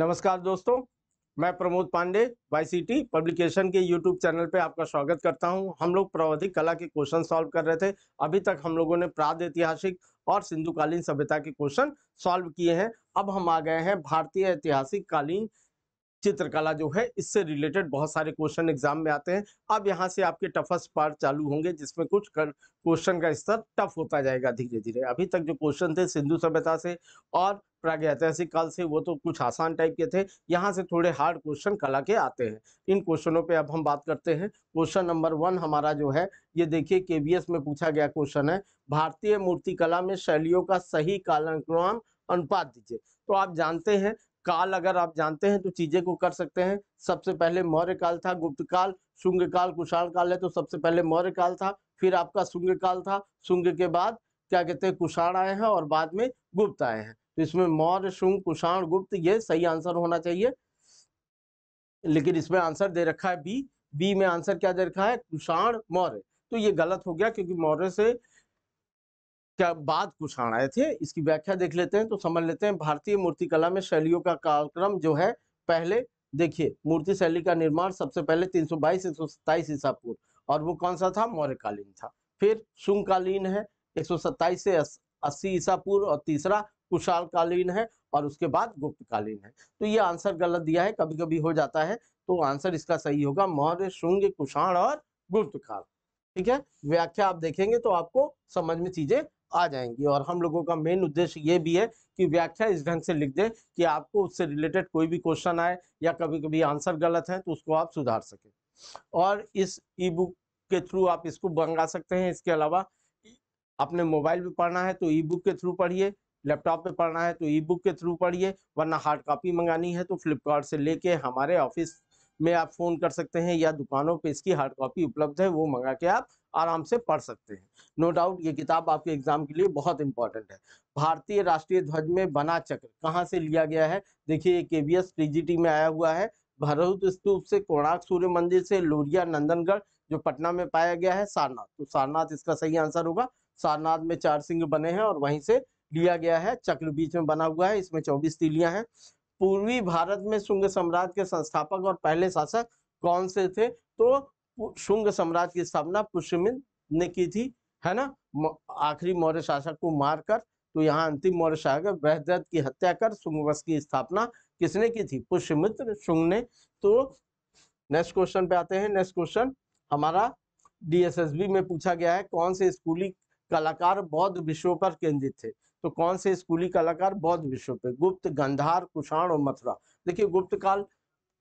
नमस्कार दोस्तों, मैं प्रमोद पांडे वाईसीटी पब्लिकेशन के यूट्यूब चैनल पे आपका स्वागत करता हूं। हम लोग प्रावधिक कला के क्वेश्चन सॉल्व कर रहे थे। अभी तक हम लोगों ने प्रागैतिहासिक और सिंधुकालीन सभ्यता के क्वेश्चन सॉल्व किए हैं। अब हम आ गए हैं भारतीय ऐतिहासिक कालीन चित्रकला जो है, इससे रिलेटेड बहुत सारे क्वेश्चन एग्जाम में आते हैं। अब यहाँ से आपके टफेस्ट पार्ट चालू होंगे, जिसमें कुछ क्वेश्चन का स्तर टफ होता जाएगा धीरे धीरे। अभी तक जो क्वेश्चन थे सिंधु सभ्यता से और प्रागैतिहासिक काल से, वो तो कुछ आसान टाइप के थे। यहाँ से थोड़े हार्ड क्वेश्चन कला के आते हैं। इन क्वेश्चनों पे अब हम बात करते हैं। क्वेश्चन नंबर 1 हमारा जो है, ये देखिए केबीएस में पूछा गया क्वेश्चन है, भारतीय मूर्तिकला में शैलियों का सही कालक्रम अनुपात दीजिए। तो आप जानते हैं, काल अगर आप जानते हैं तो चीजें को कर सकते हैं। सबसे पहले मौर्य काल था, गुप्त काल, शुंग काल, कुषाण काल है, तो सबसे पहले मौर्य काल था, फिर आपका शुंग काल था, शुंग के बाद क्या कहते हैं कुषाण आए हैं और बाद में गुप्त आए हैं। तो इसमें मौर्य, शुंग, कुषाण, गुप्त, ये सही आंसर होना चाहिए। लेकिन इसमें आंसर दे रखा है बी में आंसर क्या दे रखा है, कुषाण मौर्य। तो ये गलत हो गया, क्योंकि मौर्य से क्या बाद कुषाण आए थे। इसकी व्याख्या देख लेते हैं तो समझ लेते हैं। भारतीय मूर्तिकला में शैलियों का कालक्रम जो है, पहले देखिए मूर्ति शैली का निर्माण सबसे पहले 322 127 ईसा पूर्व, और वो कौन सा था, मौर्यकालीन था। फिर शुंगकालीन है 127 से 80 ईसा पूर्व, और तीसरा कुशाल कालीन है, और उसके बाद गुप्तकालीन है। तो ये आंसर गलत दिया है, कभी कभी हो जाता है। तो आंसर इसका सही होगा मौर्य, शुंग, कुषाण और गुप्त काल। ठीक है, व्याख्या आप देखेंगे तो आपको समझ में चीजें आ जाएंगी। और हम लोगों का मेन उद्देश्य ये भी है कि व्याख्या इस ढंग से लिख दें कि आपको उससे रिलेटेड कोई भी क्वेश्चन आए या कभी कभी आंसर गलत है तो उसको आप सुधार सकें। और इस ई बुक के थ्रू आप इसको मंगा सकते हैं। इसके अलावा अपने मोबाइल पे पढ़ना है तो ई बुक के थ्रू पढ़िए, लैपटॉप पे पढ़ना है तो ई बुक के थ्रू पढ़िए, वरना हार्ड कॉपी मंगानी है तो फ्लिपकार्ट से लेके हमारे ऑफिस में आप फोन कर सकते हैं, या दुकानों पे इसकी हार्ड कॉपी उपलब्ध है, वो मंगा के आप आराम से पढ़ सकते हैं। नो डाउट ये किताब आपके एग्जाम के लिए बहुत इंपॉर्टेंट है। भारतीय राष्ट्रीय ध्वज में बना चक्र कहाँ से लिया गया है? देखिए केबीएस टीजीटी में आया हुआ है, भरहुत स्तूप से, कोणार्क सूर्य मंदिर से, लोरिया नंदनगढ़ जो पटना में पाया गया है, सारनाथ। तो सारनाथ इसका सही आंसर होगा। सारनाथ में 4 सिंह बने हैं और वहीं से लिया गया है। चक्र बीच में बना हुआ है, इसमें 24 तीलियां हैं। पूर्वी भारत में शुंग साम्राज्य के संस्थापक और पहले शासक कौन से थे? तो शुंग साम्राज्य की स्थापना पुष्यमित्र ने की थी, है ना, आखिरी मौर्य शासक को मारकर। तो यहाँ अंतिम मौर्य शासक बृहद्रथ की हत्या कर शुंग वंश की स्थापना किसने की थी? पुष्यमित्र, शुंग ने। तो नेक्स्ट क्वेश्चन पे आते हैं। नेक्स्ट क्वेश्चन हमारा डीएसएसबी में पूछा गया है, कौन से स्कूली कलाकार बौद्ध विषयों पर केंद्रित थे? तो कौन से स्कूली कलाकार बौद्ध विषयों पे? गुप्त, गांधार, कुषाण और मथुरा। देखिए गुप्त काल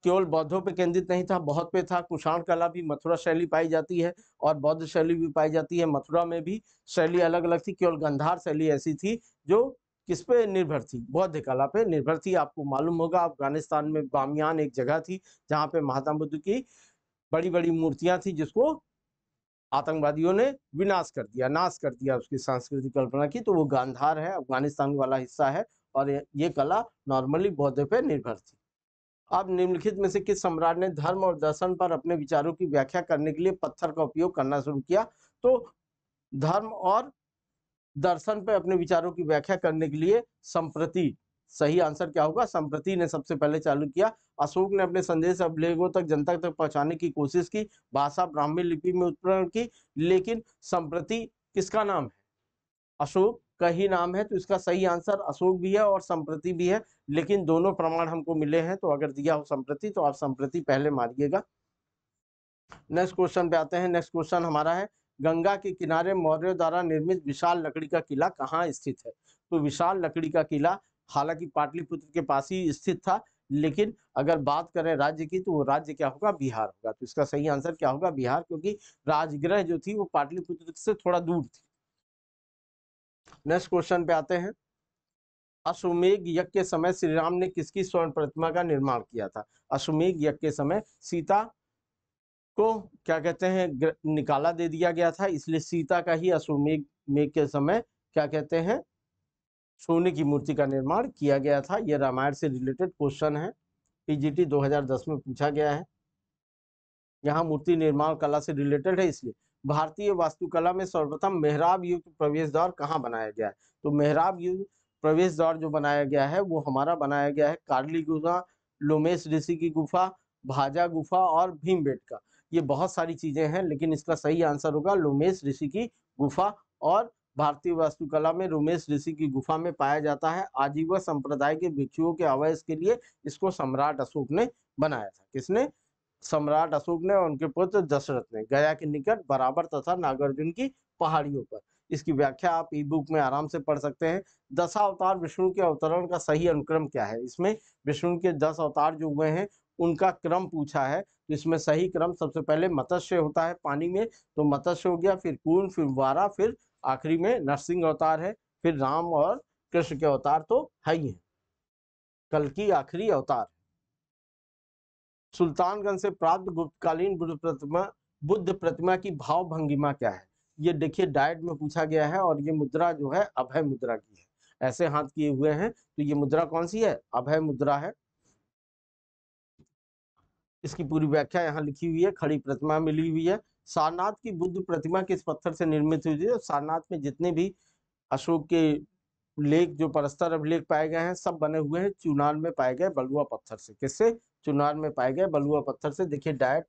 केवल बौद्धों पे केंद्रित नहीं था, बहुत पे था। कुषाण कला भी मथुरा शैली पाई जाती है और बौद्ध शैली भी पाई जाती है। मथुरा में भी शैली अलग अलग थी। केवल गांधार शैली ऐसी थी जो किस पे निर्भर थी? बौद्ध कला पे निर्भर थी। आपको मालूम होगा अफगानिस्तान में बामियान एक जगह थी जहाँ पे महात्मा बुद्ध की बड़ी बड़ी मूर्तियां थी, जिसको आतंकवादियों ने विनाश कर दिया, नाश कर दिया, उसकी सांस्कृतिक कल्पना की। तो वो गांधार है, अफगानिस्तान वाला हिस्सा है, और ये कला नॉर्मली बौद्ध पे निर्भर थी। अब निम्नलिखित में से किस सम्राट ने धर्म और दर्शन पर अपने विचारों की व्याख्या करने के लिए पत्थर का उपयोग करना शुरू किया? तो धर्म और दर्शन पे अपने विचारों की व्याख्या करने के लिए संप्रति, सही आंसर क्या होगा? संप्रति ने सबसे पहले चालू किया। अशोक ने अपने संदेश अवलेखों तक, जनता तक पहुंचाने की कोशिश की, भाषा ब्राह्मी लिपि में उत्प्रेरण की, लेकिन संप्रति किसका नाम है? अशोक का ही नाम है। तो इसका सही आंसर अशोक भी है और संप्रति भी है, लेकिन दोनों प्रमाण हमको मिले हैं। तो अगर दिया हो संप्रति तो आप संप्रति पहले मारिएगा। नेक्स्ट क्वेश्चन पे आते हैं। नेक्स्ट क्वेश्चन हमारा है, गंगा के किनारे मौर्यों द्वारा निर्मित विशाल लकड़ी का किला कहाँ स्थित है? तो विशाल लकड़ी का किला हालांकि पाटलिपुत्र के पास ही स्थित था, लेकिन अगर बात करें राज्य की तो वो राज्य क्या होगा? बिहार होगा। तो इसका सही आंसर क्या होगा? बिहार, क्योंकि राजगृह जो थी वो पाटलिपुत्र से थोड़ा दूर थी। नेक्स्ट क्वेश्चन पे आते हैं। अश्वमेध यज्ञ के समय श्री राम ने किसकी स्वर्ण प्रतिमा का निर्माण किया था? अश्वमेध यज्ञ के समय सीता को क्या कहते हैं, निकाला दे दिया गया था, इसलिए सीता का ही अश्वमेध मेघ के समय क्या कहते हैं, सोने की मूर्ति का निर्माण किया गया था। यह रामायण से रिलेटेड क्वेश्चन है, टीजीटी 2010 में पूछा गया है। यहाँ मूर्ति निर्माण कला से रिलेटेड है, इसलिए भारतीय वास्तुकला में सर्वप्रथम मेहराब युक्त प्रवेश द्वार कहाँ बनाया गया है? तो मेहराब युक्त प्रवेश द्वार जो बनाया गया है वो हमारा बनाया गया है कार्ली गुफा, लोमेश ऋषि की गुफा, भाजा गुफा और भीमबेटका। ये बहुत सारी चीजें हैं, लेकिन इसका सही आंसर होगा लोमेश ऋषि की गुफा। और भारतीय वास्तुकला में लोमेश ऋषि की गुफा में पाया जाता है। आजीवन संप्रदाय के भिक्षुओं के आवास के लिए इसको सम्राट अशोक ने बनाया था। किसने? सम्राट अशोक ने और उनके पुत्र दशरथ ने, गया के निकट बराबर तथा नागार्जुन की पहाड़ियों पर। इसकी व्याख्या आप ई बुक में आराम से पढ़ सकते हैं। दशावतार विष्णु के अवतरण का सही अनुक्रम क्या है? इसमें विष्णु के 10 अवतार जो हुए हैं उनका क्रम पूछा है। तो इसमें सही क्रम सबसे पहले मत्स्य होता है पानी में, तो मत्स्य हो गया, फिर कूर्म, फिर वारा, फिर आखिरी में नरसिंह अवतार है, फिर राम और कृष्ण के अवतार तो है ही है। कल की आखिरी अवतार। सुल्तानगंज से प्राप्त गुप्तकालीन बुद्ध प्रतिमा की भाव भंगिमा क्या है? ये देखिए डायट में पूछा गया है और ये मुद्रा जो है अभय मुद्रा की है। ऐसे हाथ किए हुए हैं, तो ये मुद्रा कौन सी है? अभय मुद्रा है। इसकी पूरी व्याख्या यहाँ लिखी हुई है, खड़ी प्रतिमा मिली हुई है। सारनाथ की बुद्ध प्रतिमा किस पत्थर से निर्मित हुई है? सारनाथ में जितने भी अशोक के लेख जो परस्तर अभिलेख पाए गए हैं सब बने हुए हैं चुनार में पाए गए बलुआ पत्थर से। किससे? चुनार में पाए गए बलुआ पत्थर से। देखिए डायट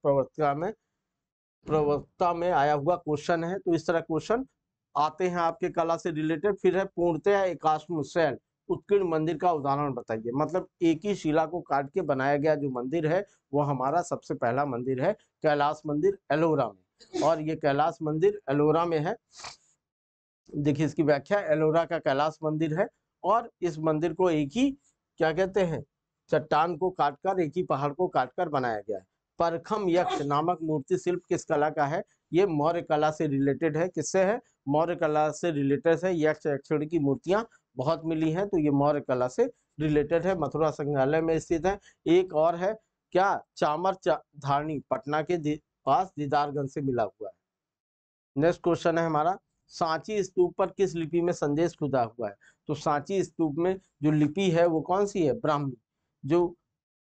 प्रवक्ता में आया हुआ क्वेश्चन है, तो इस तरह क्वेश्चन आते हैं आपके कला से रिलेटेड। फिर है पूर्णतया एकाश्मशैल उत्कीर्ण मंदिर का उदाहरण बताइए। मतलब एक ही शिला को काट के बनाया गया जो मंदिर है वो हमारा सबसे पहला मंदिर है कैलाश मंदिर एलोरा में, और ये कैलाश मंदिर एलोरा में है। देखिए इसकी व्याख्या, एलोरा का कैलाश मंदिर है और इस मंदिर को एक ही क्या कहते हैं, चट्टान को काटकर, एक ही पहाड़ को काटकर बनाया गया है। परखम यक्ष नामक मूर्ति शिल्प किस कला का है? ये मौर्य कला से रिलेटेड है। किससे है? मौर्य कला से रिलेटेड है। यक्ष यक्षिणी की मूर्तियां बहुत मिली हैं, तो ये मौर्य कला से रिलेटेड है, मथुरा संग्रहालय में स्थित है। एक और है क्या, चामर धारणी पटना के पास दीदारगंज से मिला हुआ है। नेक्स्ट क्वेश्चन है हमारा, सांची स्तूप पर किस लिपि में संदेश खुदा हुआ है? तो सांची स्तूप में जो लिपि है वो कौन सी है? ब्राह्मी। जो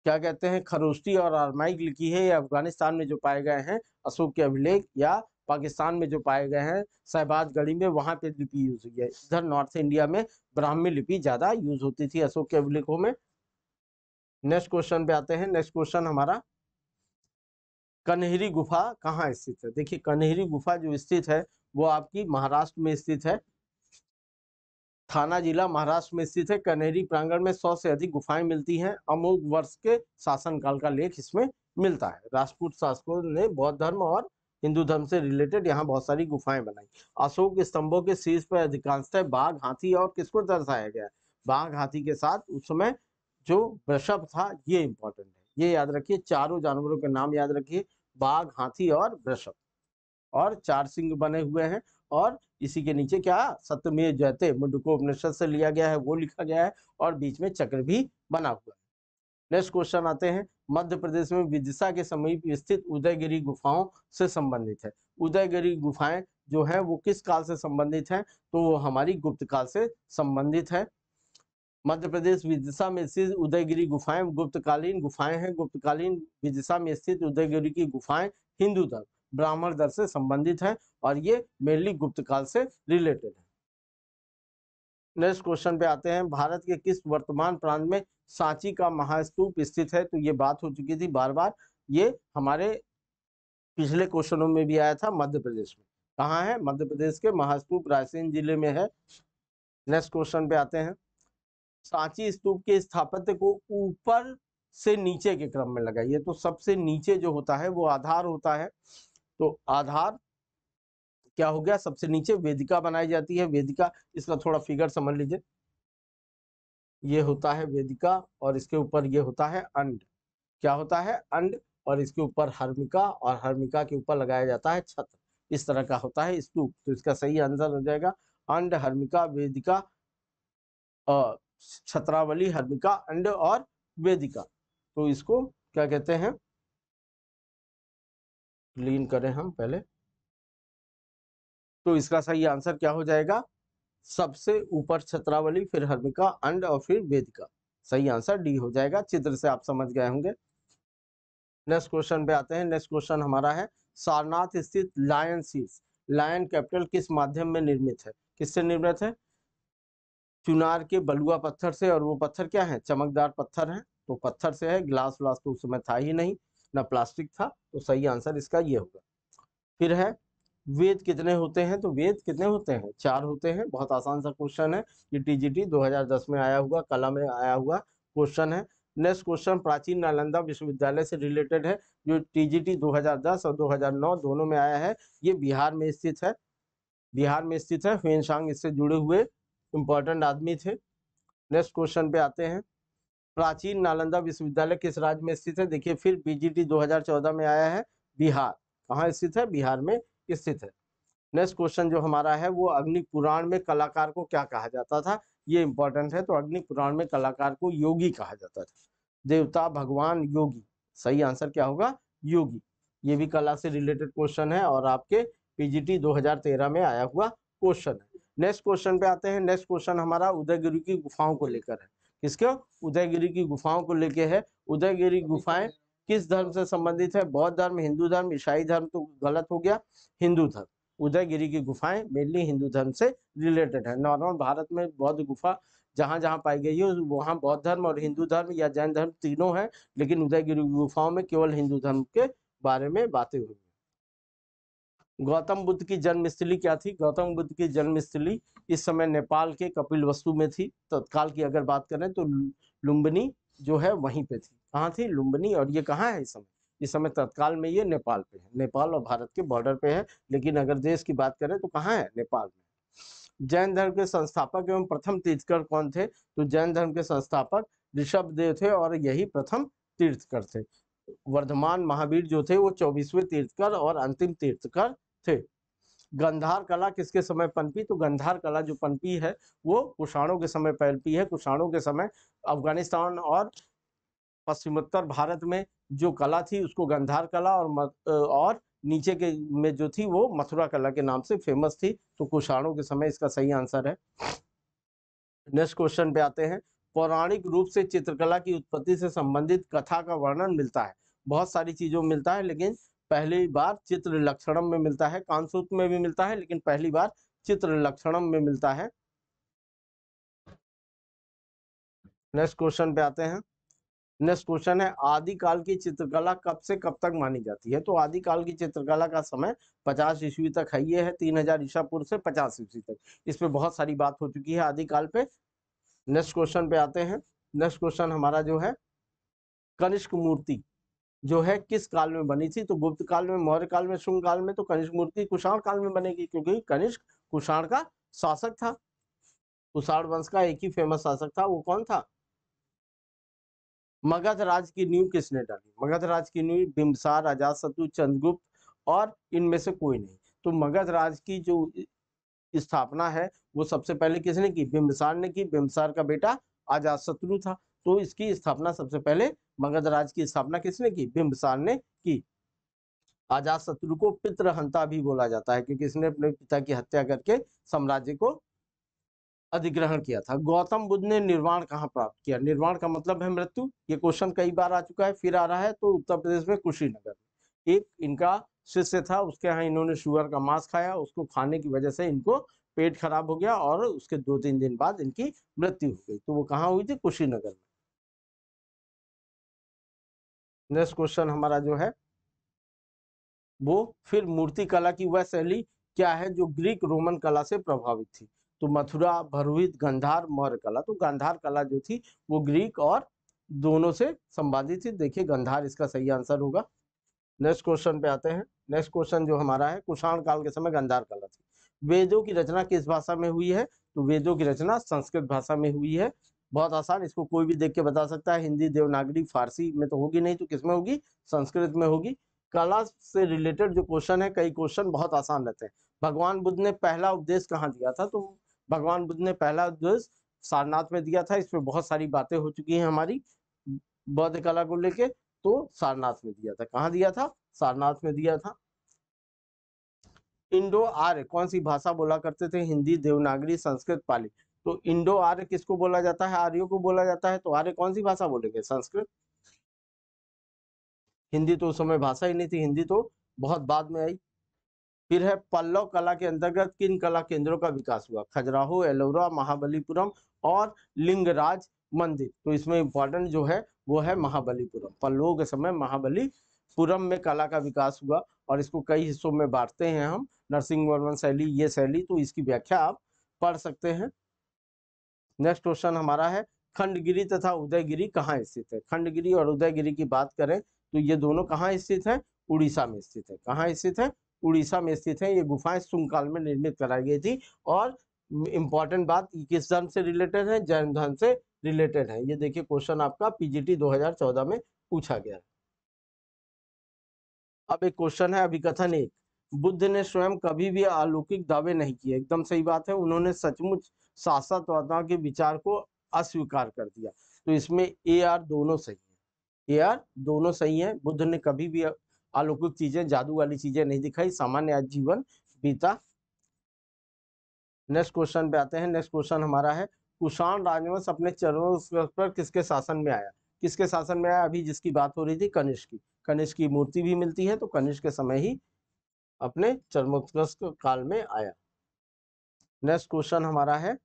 क्या कहते हैं, खरोष्टी और अरामाइक लिपि है, ये अफगानिस्तान में जो पाए गए हैं अशोक के अभिलेख, या पाकिस्तान में जो पाए गए हैं शहबाजगढ़ी में, वहां पे लिपि यूज हुई है। इधर नॉर्थ इंडिया में ब्राह्मी लिपि ज्यादा यूज होती थी अशोक के अभिलेखों में। नेक्स्ट क्वेश्चन पे आते हैं। नेक्स्ट क्वेश्चन हमारा, कन्हेरी गुफा कहाँ स्थित है? देखिए कन्हेरी गुफा जो स्थित है वो आपकी महाराष्ट्र में स्थित है। थाना जिला महाराष्ट्र में स्थित है। कन्हेरी प्रांगण में 100 से अधिक गुफाएं मिलती हैं। अमोघ वर्ष के शासनकाल का लेख इसमें मिलता है। राजपूत शासकों ने बौद्ध धर्म और हिंदू धर्म से रिलेटेड यहाँ बहुत सारी गुफाएं बनाई। अशोक स्तंभों के शीर्ष पर अधिकांशतः बाघ, हाथी और किसको दर्शाया गया है? बाघ, हाथी के साथ उस समय जो वृषभ था, ये इंपॉर्टेंट है, ये याद रखिए। चारों जानवरों के नाम याद रखिए, बाघ, हाथी और वृषभ, और 4 सिंह बने हुए हैं। और इसी के नीचे क्या, सत्यमेव जयते मुंडकोपनिषद से लिया गया है वो लिखा गया है, और बीच में चक्र भी बना हुआ है। नेक्स्ट क्वेश्चन आते हैं, मध्य प्रदेश में विदिशा के समीप स्थित उदयगिरी गुफाओं से संबंधित है। उदयगिरी गुफाएं जो है वो किस काल से संबंधित है? तो वो हमारी गुप्त काल से संबंधित है। मध्य प्रदेश विदिशा में स्थित उदयगिरी गुफाएं गुप्तकालीन गुफाएं हैं। गुप्तकालीन विदिशा में स्थित उदयगिरी की गुफाएं हिंदू धर्म, ब्राह्मण धर्म से संबंधित है, और ये मेनली गुप्त काल से रिलेटेड है। नेक्स्ट क्वेश्चन पे आते हैं, भारत के किस वर्तमान प्रांत में सांची का महास्तूप स्थित है? तो ये बात हो चुकी थी बार बार, ये हमारे पिछले क्वेश्चनों में भी आया था, मध्य प्रदेश में। कहाँ है? मध्य प्रदेश के महास्तूप रायसेन जिले में है। नेक्स्ट क्वेश्चन पे आते हैं, सांची स्तूप के स्थापत्य को ऊपर से नीचे के क्रम में लगाइए। तो सबसे नीचे जो होता है वो आधार होता है। तो आधार क्या हो गया? सबसे नीचे वेदिका बनाई जाती है। वेदिका, इसका थोड़ा फिगर समझ लीजिए, ये होता है वेदिका और इसके ऊपर ये होता है अंड। क्या होता है? अंड, और इसके ऊपर हर्मिका, और हर्मिका के ऊपर लगाया जाता है छत्र। इस तरह का होता है स्तूप। तो इसका सही आंसर हो जाएगा अंड, हर्मिका, वेदिका, छत्रावली, हर्मिका, अंड और वेदिका। तो इसको क्या कहते हैं, क्लीन करें हम पहले। तो इसका सही आंसर क्या हो जाएगा? सबसे ऊपर छत्रावली, फिर हर्मिका, अंड और फिर वेदिका। सही आंसर डी हो जाएगा। चित्र से आप समझ गए होंगे। नेक्स्ट क्वेश्चन पे आते हैं। नेक्स्ट क्वेश्चन हमारा है, सारनाथ स्थित लायन शीर्ष, लायन कैपिटल किस माध्यम में निर्मित है? किससे निर्मित है? चुनार के बलुआ पत्थर से, और वो पत्थर क्या है, चमकदार पत्थर है, तो पत्थर से है। ग्लास व्लास तो उस समय था ही नहीं, ना प्लास्टिक था, तो सही आंसर इसका ये होगा। फिर है वेद कितने होते हैं, तो वेद कितने होते हैं, 4 होते हैं। बहुत आसान सा क्वेश्चन है, ये टीजीटी 2010 में आया हुआ, कला में आया हुआ क्वेश्चन है। नेक्स्ट क्वेश्चन प्राचीन नालंदा विश्वविद्यालय से रिलेटेड है, जो टीजीटी 2010 और 2009 दोनों में आया है। ये बिहार में स्थित है, बिहार में स्थित है। ह्वेनसांग इससे जुड़े हुए इंपॉर्टेंट आदमी थे। नेक्स्ट क्वेश्चन पे आते हैं, प्राचीन नालंदा विश्वविद्यालय किस राज्य में स्थित है, देखिए फिर बीजीटी 2014 में आया है, बिहार। कहाँ स्थित है, बिहार में स्थित है। नेक्स्ट क्वेश्चन जो हमारा है वो अग्नि पुराण में कलाकार को क्या कहा जाता था, ये इंपॉर्टेंट है। तो अग्नि पुराण में कलाकार को योगी कहा जाता था, देवता, भगवान, योगी। सही आंसर क्या होगा, योगी। ये भी कला से रिलेटेड क्वेश्चन है और आपके पीजीटी 2013 में आया हुआ क्वेश्चन है। नेक्स्ट क्वेश्चन पे आते हैं। नेक्स्ट क्वेश्चन हमारा उदयगिरि की गुफाओं को लेकर है। किसके, उदयगिरि की गुफाओं को लेकर है। उदयगिरि गुफाएं किस धर्म से संबंधित है, बौद्ध धर्म, हिंदू धर्म, ईसाई धर्म, तो गलत हो गया, हिंदू धर्म। उदयगिरि की गुफाएं मेनली हिंदू धर्म से रिलेटेड है। नॉर्मल भारत में बौद्ध गुफा जहां जहां पाई गई है वहां बौद्ध धर्म और हिंदू धर्म या जैन धर्म तीनों है, लेकिन उदयगिरि गुफाओं में केवल हिंदू धर्म के बारे में बातें हुई। गौतम बुद्ध की जन्मस्थली क्या थी, गौतम बुद्ध की जन्मस्थली इस समय नेपाल के कपिलवस्तु में थी। तत्काल की अगर बात करें तो लुम्बिनी जो है वहीं पे थी। कहाँ थी, लुम्बिनी। और ये कहाँ है इस समय तत्काल में ये नेपाल पे है, नेपाल और भारत के बॉर्डर पे है। लेकिन अगर देश की बात करें तो कहाँ है, नेपाल में। जैन धर्म के संस्थापक एवं प्रथम तीर्थकर कौन थे, तो जैन धर्म के संस्थापक ऋषभदेव थे और यही प्रथम तीर्थकर थे। वर्धमान महावीर जो थे वो 24वें तीर्थकर और अंतिम तीर्थकर थे। गंधार कला किसके समय पनपी, तो गंधार कला जो पनपी है वो कुषाणों के समय पनपी है। कुषाणों के समय अफगानिस्तान और पश्चिमोत्तर भारत में जो कला थी उसको गंधार कला और नीचे के में जो थी वो मथुरा कला के नाम से फेमस थी। तो कुषाणों के समय इसका सही आंसर है। नेक्स्ट क्वेश्चन पे आते हैं। पौराणिक रूप से चित्रकला की उत्पत्ति से संबंधित कथा का वर्णन मिलता है। बहुत सारी चीजों में मिलता है, लेकिन पहली बार चित्र लक्षणम में मिलता है। कांसूत्र में भी मिलता है, लेकिन पहली बार चित्र लक्षणम में मिलता है। नेक्स्ट क्वेश्चन पे आते हैं। नेक्स्ट क्वेश्चन है, आदिकाल की चित्रकला कब से कब तक मानी जाती है, तो आदिकाल की चित्रकला का समय 50 ईस्वी तक है। ये है 3000 ईसा पूर्व से 50 ईस्वी तक। इस पे बहुत सारी बात हो चुकी है आदिकाल पे। नेक्स्ट क्वेश्चन पे आते हैं। नेक्स्ट क्वेश्चन हमारा जो है, कनिष्क मूर्ति जो है किस काल में बनी थी, तो गुप्त काल में, मौर्य काल में, शुंग काल में, तो कनिष्क मूर्ति कुषाण काल में बनेगी, क्योंकि कनिष्क कुषाण का शासक था। कुषाण वंश का एक ही फेमस शासक था, वो कौन था, मगध राज की नींव किसने डाली, मगध राज की नींव बिंबिसार, अजातशत्रु, चंद्रगुप्त और इनमें से कोई नहीं। तो मगध राज की जो स्थापना है वो सबसे पहले किसने की, बिंबिसार ने की। बिंबिसार का बेटा अजातशत्रु था, तो इसकी स्थापना सबसे पहले मगध राज की स्थापना किसने की, बिंबिसार ने की। अजातशत्रु को पितृहंता भी बोला जाता है, क्योंकि इसने अपने पिता की हत्या करके साम्राज्य को अधिग्रहण किया था। गौतम बुद्ध ने निर्वाण कहाँ प्राप्त किया, निर्वाण का मतलब है मृत्यु। ये क्वेश्चन कई बार आ चुका है, फिर आ रहा है। तो उत्तर प्रदेश में कुशीनगर में एक इनका शिष्य था, उसके यहाँ इन्होंने शुगर का मांस खाया, उसको खाने की वजह से इनको पेट खराब हो गया और उसके 2-3 दिन बाद इनकी मृत्यु हो गई। तो वो कहाँ हुई थी, कुशीनगर में। नेक्स्ट क्वेश्चन हमारा जो है वो फिर मूर्ति कला की वह शैली क्या है जो ग्रीक रोमन कला से प्रभावित थी, तो मथुरा, भरहुत, गंधार, मौर्य कला। तो गांधार कला जो थी वो ग्रीक और दोनों से संबंधित थी। देखिए गंधार इसका सही आंसर होगा। नेक्स्ट क्वेश्चन पे आते हैं। नेक्स्ट क्वेश्चन जो हमारा है, कुषाण काल के समय गांधार कला थी। वेदों की रचना किस भाषा में हुई है, तो वेदों की रचना संस्कृत भाषा में हुई है। बहुत आसान, इसको कोई भी देख के बता सकता है। हिंदी, देवनागरी, फारसी में तो होगी नहीं, तो किसमें होगी, संस्कृत में होगी। कला से रिलेटेड जो क्वेश्चन है, कई क्वेश्चन बहुत आसान रहते हैं। भगवान बुद्ध ने पहला उपदेश कहाँ दिया था, तो भगवान बुद्ध ने पहला उपदेश सारनाथ में दिया था। इस पे बहुत सारी बातें हो चुकी हैं हमारी बौद्ध कला को लेके। तो सारनाथ में दिया था, कहाँ दिया था, सारनाथ में दिया था। इंडो आर्य कौन सी भाषा बोला करते थे, हिंदी, देवनागरी, संस्कृत, पाली। तो इंडो आर्य किसको बोला जाता है, आर्यों को बोला जाता है। तो आर्य कौन सी भाषा बोलेंगे, संस्कृत। हिंदी तो उस समय भाषा ही नहीं थी, हिंदी तो बहुत बाद में आई। फिर है पल्लव कला के अंतर्गत किन कला केंद्रों का विकास हुआ? खजुराहो, एलोरा, महाबलीपुरम और लिंगराज मंदिर। तो इसमें इंपॉर्टेंट जो है वो है महाबलीपुरम। पल्लवों के समय महाबलीपुरम में कला का विकास हुआ और इसको कई हिस्सों में बांटते हैं हम, नरसिंहवर्मन शैली, ये शैली, तो इसकी व्याख्या आप पढ़ सकते हैं। नेक्स्ट क्वेश्चन हमारा है खंडगिरी तथा उदयगिरी कहाँ स्थित है? खंडगिरी और उदयगिरी की बात करें तो ये दोनों कहाँ स्थित है? उड़ीसा में स्थित है। कहाँ स्थित है? उड़ीसा में स्थित है। ये गुफाएं शुंग काल में निर्मित कराई गई थी और इंपॉर्टेंट बात किस धर्म से रिलेटेड है? जैन धर्म से रिलेटेड है। ये देखिए क्वेश्चन आपका पीजीटी 2014 में पूछा गया। अब एक क्वेश्चन है अभिकथन 1, बुद्ध ने स्वयं कभी भी अलौकिक दावे नहीं किए। एकदम सही बात है, उन्होंने सचमुच शाश्वतता के विचार को अस्वीकार कर दिया। तो इसमें ए आर दोनों सही है, ए आर दोनों सही है। बुद्ध ने कभी भी अलौकिक चीजें, जादू वाली चीजें नहीं दिखाई, सामान्य जीवन बीता। नेक्स्ट क्वेश्चन पे आते हैं। नेक्स्ट क्वेश्चन हमारा है कुषाण राजवंश अपने चरम पर किसके शासन में आया? किसके शासन में आया? अभी जिसकी बात हो रही थी कनिष्क की। कनिष्क की मूर्ति भी मिलती है, तो कनिष्क के समय ही अपने चरमोत्कर्ष काल में आया। नेक्स्ट क्वेश्चन हमारा है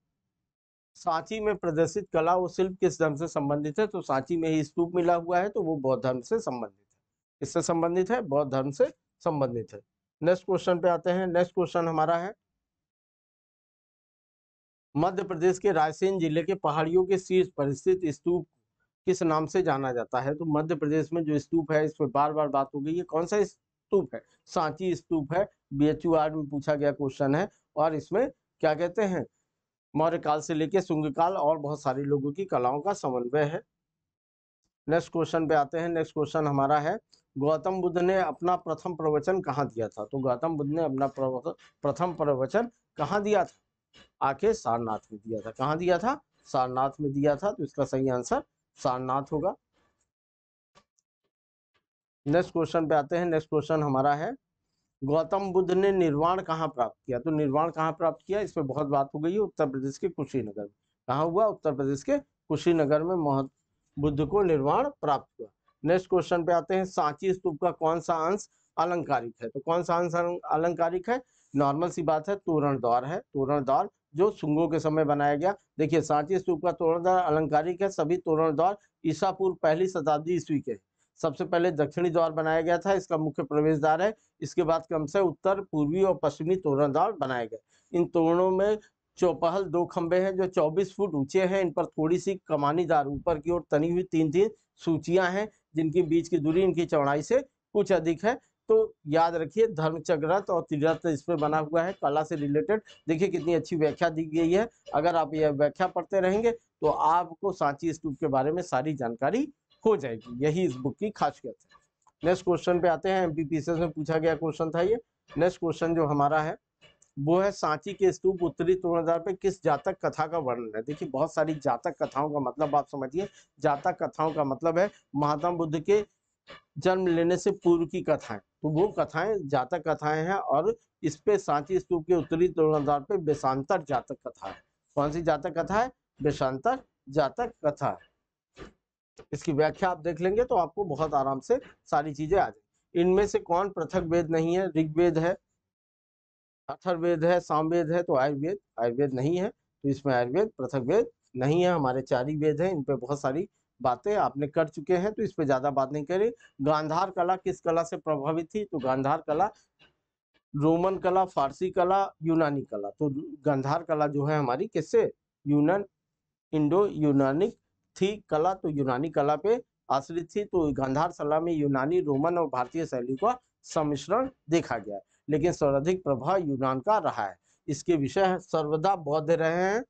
सांची में प्रदर्शित कला व शिल्प किस धर्म से संबंधित है? तो सांची में ही स्तूप मिला हुआ है, तो वो बौद्ध धर्म से संबंधित है। किससे संबंधित है? बौद्ध धर्म से संबंधित है। नेक्स्ट क्वेश्चन पे आते हैं। नेक्स्ट क्वेश्चन हमारा है मध्य प्रदेश के रायसेन जिले के पहाड़ियों के शीर्ष पर स्थित स्तूप किस नाम से जाना जाता है? तो मध्य प्रदेश में जो स्तूप है, इस पर बार बार बात हो गई है, कौन सा स्तूप है? सांची स्तूप है। बीएचयूआर में पूछा गया क्वेश्चन है और इसमें क्या कहते हैं, मौर्य काल से लेकर शुंग काल और बहुत सारी लोगों की कलाओं का समन्वय है। नेक्स्ट क्वेश्चन पे आते हैं। नेक्स्ट क्वेश्चन हमारा है गौतम बुद्ध ने अपना प्रथम प्रवचन कहाँ दिया था? तो गौतम बुद्ध ने अपना प्रथम प्रवचन कहाँ दिया था? आके सारनाथ में दिया था। कहाँ दिया था? सारनाथ में दिया था। तो इसका सही आंसर सारनाथ होगा। नेक्स्ट क्वेश्चन पे आते हैं। नेक्स्ट क्वेश्चन हमारा है गौतम बुद्ध ने निर्वाण कहाँ प्राप्त किया? तो निर्वाण कहाँ प्राप्त किया, इस पर बहुत बात हो गई है। उत्तर प्रदेश के कुशीनगर में। कहाँ हुआ? उत्तर प्रदेश के कुशीनगर में बुद्ध को निर्वाण प्राप्त हुआ। नेक्स्ट क्वेश्चन पे आते हैं सांची स्तूप का कौन सा अंश अलंकारिक है? तो कौन सा अंश अलंकारिक है? नॉर्मल सी बात है, तोरण द्वार है। तोरण द्वार जो शुंगों के समय बनाया गया। देखिए सांची स्तूप का तोरण द्वार अलंकारिक है। सभी तोरण द्वार ईसा पूर्व पहली शताब्दी ईस्वी के। सबसे पहले दक्षिणी द्वार बनाया गया था, इसका मुख्य प्रवेश द्वार है। इसके बाद क्रम से उत्तर, पूर्वी और पश्चिमी तोरण द्वार बनाए गए। इन तोरणों में चौपहल 2 खंबे हैं जो 24 फुट ऊंचे हैं। इन पर थोड़ी सी कमानीदार ऊपर की ओर तनी हुई 3-3 सूचियां हैं, जिनकी बीच की दूरी इनकी चौड़ाई से कुछ अधिक है। तो याद रखिए धर्मचक्र रथ और त्रिरथ इस पे बना हुआ है। कला से रिलेटेड देखिए कितनी अच्छी व्याख्या दी गई है। अगर आप यह व्याख्या पढ़ते रहेंगे तो आपको सांची स्तूप के बारे में सारी जानकारी हो जाएगी। यही इस बुक की खासियत है। नेक्स्ट क्वेश्चन पे आते हैं। एमपीपीएसएस में पूछा गया क्वेश्चन था ये। नेक्स्ट क्वेश्चन जो हमारा है वो है सांची के स्तूप उत्तरी तोरणद्वार पे किस जातक कथा का वर्णन है? देखिए बहुत सारी जातक कथाओं का मतलब आप समझिए। जातक कथाओं का मतलब है महात्मा बुद्ध के जन्म लेने से पूर्व की कथाएं। तो वो कथाएं जातक कथाएं हैं और इस पे सांची स्तूप के उत्तरी तोरणद्वार पे वेशांतर जातक कथा है। कौन सी जातक कथा है? वेशांतर जातक कथा है। इसकी व्याख्या आप देख लेंगे तो आपको बहुत आराम से सारी चीजें आ जाएंगी। इनमें से कौन पृथक वेद नहीं है? ऋग्वेद है, अथर्ववेद है, सामवेद है, तो आयुर्वेद। आयुर्वेद नहीं है, तो इसमें आयुर्वेद पृथक वेद नहीं है। हमारे 4 ही वेद हैं। इन पे बहुत सारी बातें आपने कर चुके हैं, तो इस पे ज्यादा बात नहीं करें। गांधार कला किस कला से प्रभावित थी? तो गांधार कला रोमन कला, फारसी कला, यूनानी कला। तो गांधार कला जो है हमारी किससे? यूनान, इंडो यूनानिक थी कला, तो यूनानी कला पे आश्रित थी। तो गांधार कला में यूनानी, रोमन और भारतीय शैली का सम्मिश्रण देखा गया है, लेकिन सर्वाधिक प्रभाव यूनान का रहा है। इसके विषय सर्वदा बौद्ध रहे हैं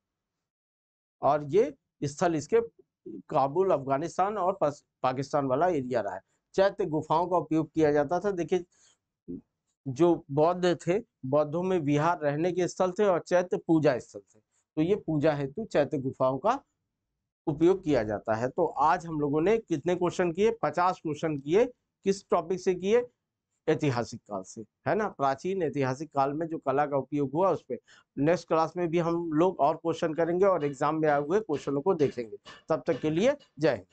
और ये स्थल इसके काबुल, अफगानिस्तान और पाकिस्तान वाला एरिया रहा है। चैत्य गुफाओं का उपयोग किया जाता था। देखिए जो बौद्ध थे, बौद्धों में विहार रहने के स्थल थे और चैत्य पूजा स्थल थे। तो ये पूजा हेतु चैत्य गुफाओं का उपयोग किया जाता है। तो आज हम लोगों ने कितने क्वेश्चन किए? 50 क्वेश्चन किए। किस टॉपिक से किए? ऐतिहासिक काल से, है ना। प्राचीन ऐतिहासिक काल में जो कला का उपयोग हुआ उस पर। नेक्स्ट क्लास में भी हम लोग और क्वेश्चन करेंगे और एग्जाम में आए हुए क्वेश्चनों को देखेंगे। तब तक के लिए जय हिंद।